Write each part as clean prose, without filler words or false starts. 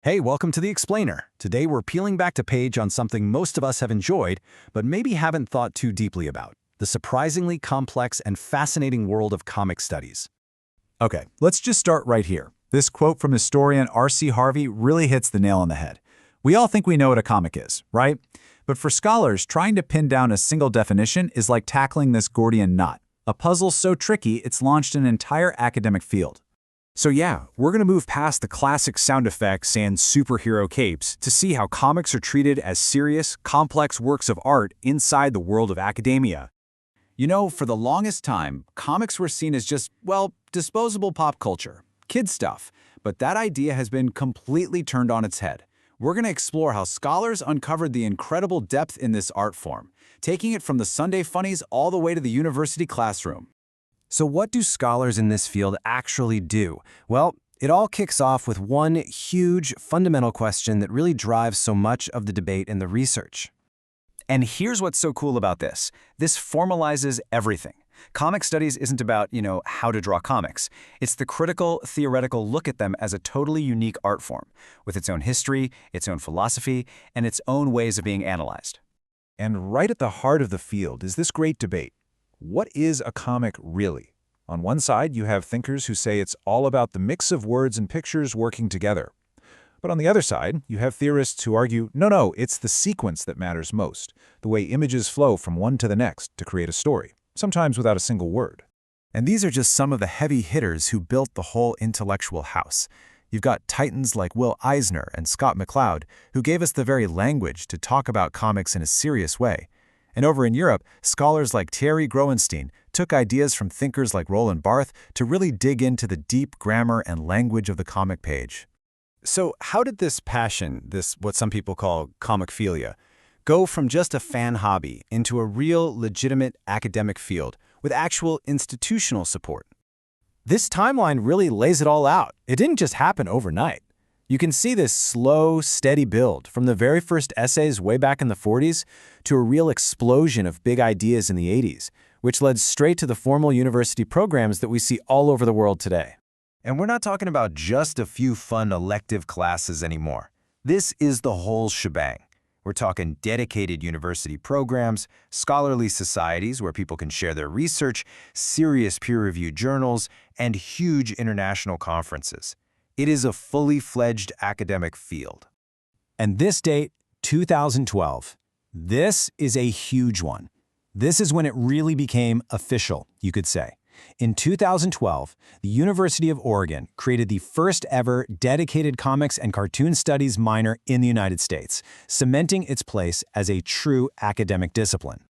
Hey, welcome to The Explainer. Today we're peeling back a page on something most of us have enjoyed, but maybe haven't thought too deeply about: the surprisingly complex and fascinating world of comic studies. Okay, let's just start right here. This quote from historian R.C. Harvey really hits the nail on the head. We all think we know what a comic is, right? But for scholars, trying to pin down a single definition is like tackling this Gordian knot, a puzzle so tricky it's launched an entire academic field. So yeah, we're going to move past the classic sound effects and superhero capes to see how comics are treated as serious, complex works of art inside the world of academia. You know, for the longest time, comics were seen as just, well, disposable pop culture, kid stuff. But that idea has been completely turned on its head. We're going to explore how scholars uncovered the incredible depth in this art form, taking it from the Sunday funnies all the way to the university classroom. So what do scholars in this field actually do? Well, it all kicks off with one huge, fundamental question that really drives so much of the debate in the research. And here's what's so cool about this. This formalizes everything. Comic studies isn't about, how to draw comics. It's the critical, theoretical look at them as a totally unique art form, with its own history, its own philosophy, and its own ways of being analyzed. And right at the heart of the field is this great debate. What is a comic really? On one side, you have thinkers who say it's all about the mix of words and pictures working together. But on the other side, you have theorists who argue, no, it's the sequence that matters most, the way images flow from one to the next to create a story, sometimes without a single word. And these are just some of the heavy hitters who built the whole intellectual house. You've got titans like Will Eisner and Scott McCloud, who gave us the very language to talk about comics in a serious way. And over in Europe, scholars like Thierry Groenstein took ideas from thinkers like Roland Barthes to really dig into the deep grammar and language of the comic page. So how did this passion, what some people call comicphilia, go from just a fan hobby into a real, legitimate academic field with actual institutional support? This timeline really lays it all out. It didn't just happen overnight. You can see this slow, steady build from the very first essays way back in the 40s to a real explosion of big ideas in the 80s, which led straight to the formal university programs that we see all over the world today. And we're not talking about just a few fun elective classes anymore. This is the whole shebang. We're talking dedicated university programs, scholarly societies where people can share their research, serious peer-reviewed journals, and huge international conferences. It is a fully fledged academic field. And this date, 2012, this is a huge one. This is when it really became official, you could say. In 2012, the University of Oregon created the first ever dedicated comics and cartoon studies minor in the United States, cementing its place as a true academic discipline.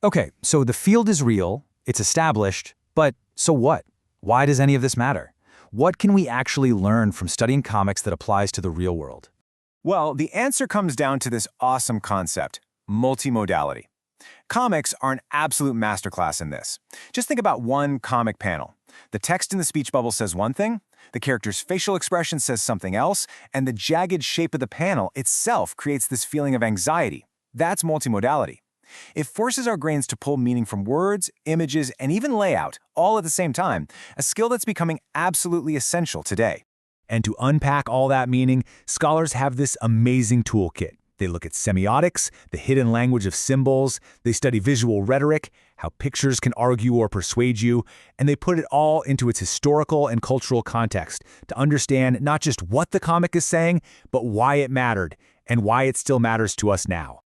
Okay, so the field is real, it's established, but so what? Why does any of this matter? What can we actually learn from studying comics that applies to the real world? Well, the answer comes down to this awesome concept, multimodality. Comics are an absolute masterclass in this. Just think about one comic panel. The text in the speech bubble says one thing, the character's facial expression says something else, and the jagged shape of the panel itself creates this feeling of anxiety. That's multimodality. It forces our brains to pull meaning from words, images, and even layout, all at the same time, a skill that's becoming absolutely essential today. And to unpack all that meaning, scholars have this amazing toolkit. They look at semiotics, the hidden language of symbols, they study visual rhetoric, how pictures can argue or persuade you, and they put it all into its historical and cultural context to understand not just what the comic is saying, but why it mattered and why it still matters to us now.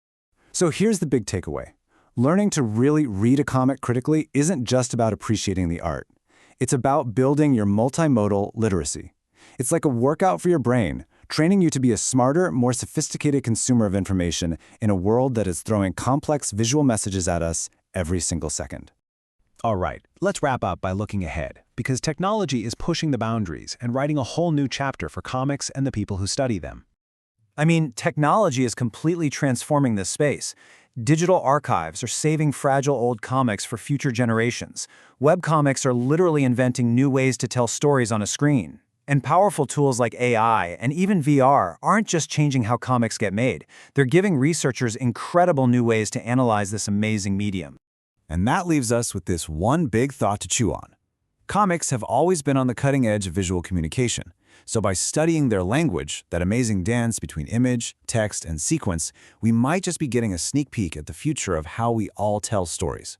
So here's the big takeaway. Learning to really read a comic critically isn't just about appreciating the art. It's about building your multimodal literacy. It's like a workout for your brain, training you to be a smarter, more sophisticated consumer of information in a world that is throwing complex visual messages at us every single second. All right, let's wrap up by looking ahead, because technology is pushing the boundaries and writing a whole new chapter for comics and the people who study them. I mean, technology is completely transforming this space. Digital archives are saving fragile old comics for future generations. Webcomics are literally inventing new ways to tell stories on a screen. And powerful tools like AI and even VR aren't just changing how comics get made. They're giving researchers incredible new ways to analyze this amazing medium. And that leaves us with this one big thought to chew on. Comics have always been on the cutting edge of visual communication. So by studying their language, that amazing dance between image, text, and sequence, we might just be getting a sneak peek at the future of how we all tell stories.